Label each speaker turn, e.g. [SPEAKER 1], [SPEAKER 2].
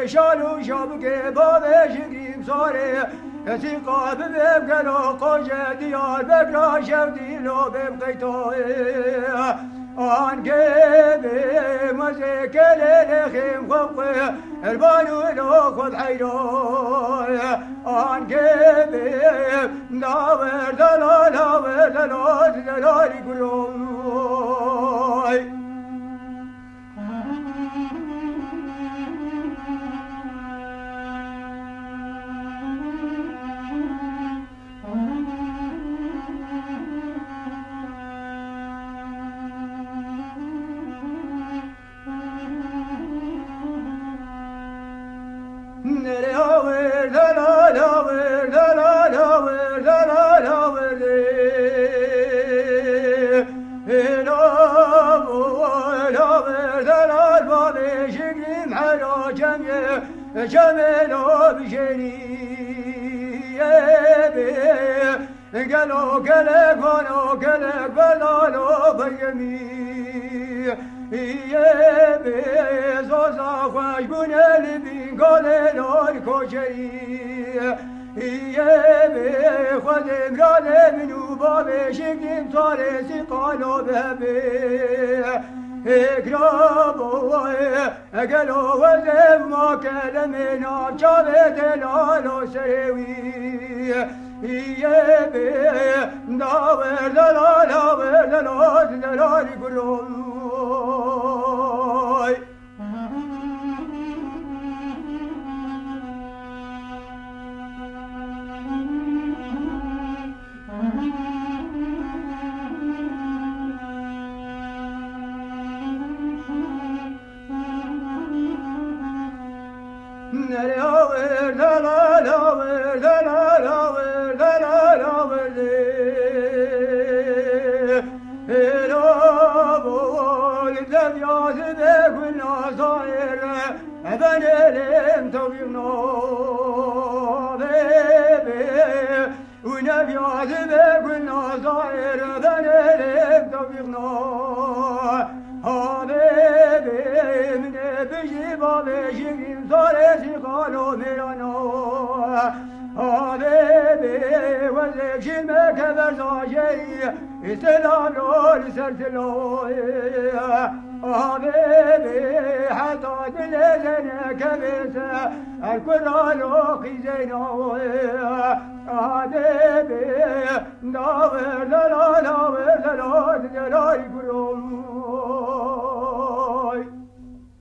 [SPEAKER 1] شالو شابك بابا شكريم صاري ثقة ببقى قوشة ديار بقرا شودي لو ببقيتوي عن كيبي مزيك للخيم خوقي البانو لو خذ حيروي عن كيبي داور دلالي قروي جميلو بجري قالوا قلق ونو قلق بلالو بيمي يبي زوزا خوش بني بين قالوا الكوشري يبي خدم رالي منو بابي شكيم صاري سقالو بهبي اقربوا قالوا وزب ما كلمنا جابت لالو سريوي يبي داور دلال قروي حتى دلزنا كبسة الكرالو خزينو داور لا لا لا لا لا لا لا